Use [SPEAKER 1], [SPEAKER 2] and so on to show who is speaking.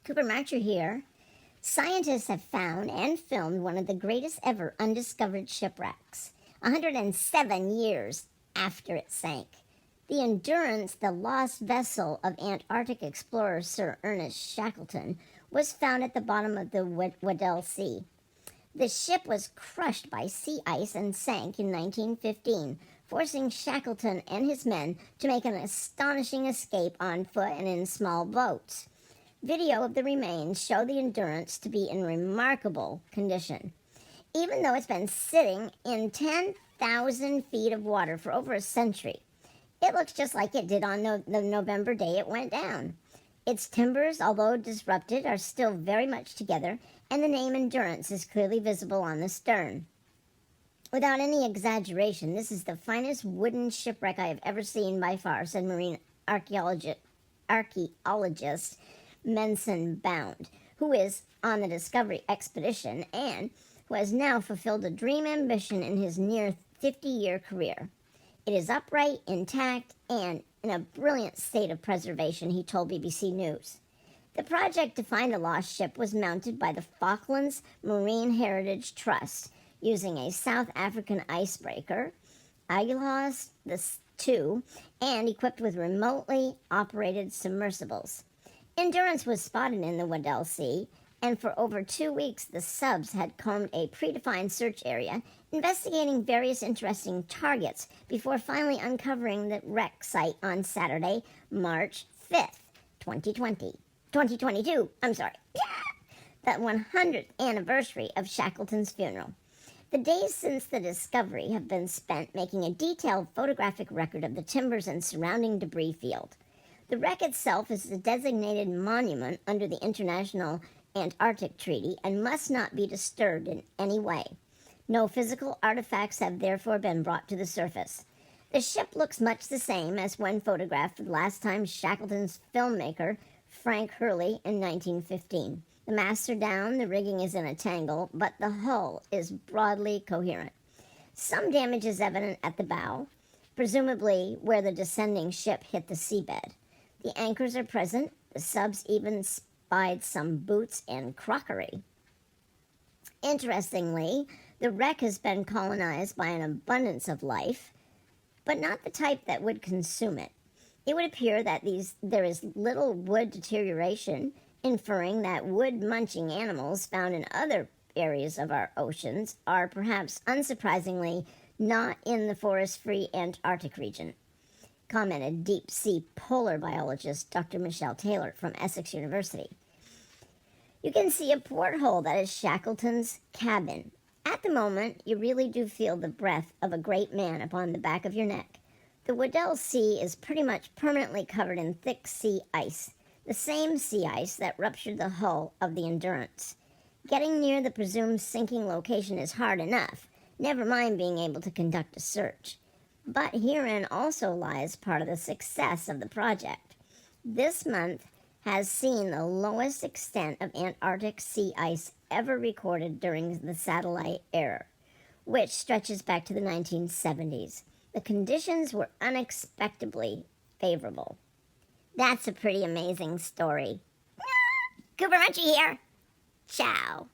[SPEAKER 1] Cooper Marcher here. Scientists have found and filmed one of the greatest ever undiscovered shipwrecks, 107 years after it sank. The Endurance, the lost vessel of Antarctic explorer Sir Ernest Shackleton, was found at the bottom of the Weddell Sea. The ship was crushed by sea ice and sank in 1915, forcing Shackleton and his men to make an astonishing escape on foot and in small boats. Video of the remains show the Endurance to be in remarkable condition. Even though it's been sitting in 10,000 feet of water for over a century, it looks just like it did on the November day it went down. Its timbers, although disrupted, are still very much together, and the name Endurance is clearly visible on the stern. Without any exaggeration, this is the finest wooden shipwreck I have ever seen by far, said marine archaeologist Menson Bound, who is on the Discovery expedition and who has now fulfilled a dream ambition in his near 50-year career. It is upright, intact, and in a brilliant state of preservation, he told BBC News. The project to find the lost ship was mounted by the Falklands Marine Heritage Trust using a South African icebreaker, Agulhas II, and equipped with remotely operated submersibles. Endurance was spotted in the Weddell Sea, and for over 2 weeks the subs had combed a predefined search area, investigating various interesting targets before finally uncovering the wreck site on Saturday, March 5th, 2022, the 100th anniversary of Shackleton's funeral. The days since the discovery have been spent making a detailed photographic record of the timbers and surrounding debris field. The wreck itself is a designated monument under the International Antarctic Treaty and must not be disturbed in any way. No physical artifacts have therefore been brought to the surface. The ship looks much the same as when photographed the last time Shackleton's filmmaker Frank Hurley in 1915. The masts are down, the rigging is in a tangle, but the hull is broadly coherent. Some damage is evident at the bow, presumably where the descending ship hit the seabed. The anchors are present. The subs even spied some boots and crockery. Interestingly, the wreck has been colonized by an abundance of life, but not the type that would consume it. It would appear that there is little wood deterioration, inferring that wood-munching animals found in other areas of our oceans are perhaps unsurprisingly not in the forest-free Antarctic region, commented deep-sea polar biologist Dr. Michelle Taylor from Essex University. You can see a porthole that is Shackleton's cabin. At the moment, you really do feel the breath of a great man upon the back of your neck. The Weddell Sea is pretty much permanently covered in thick sea ice, the same sea ice that ruptured the hull of the Endurance. Getting near the presumed sinking location is hard enough, never mind being able to conduct a search. But herein also lies part of the success of the project. This month has seen the lowest extent of Antarctic sea ice ever recorded during the satellite era, which stretches back to the 1970s. The conditions were unexpectedly favorable. That's a pretty amazing story. Cooper Munchie here. Ciao.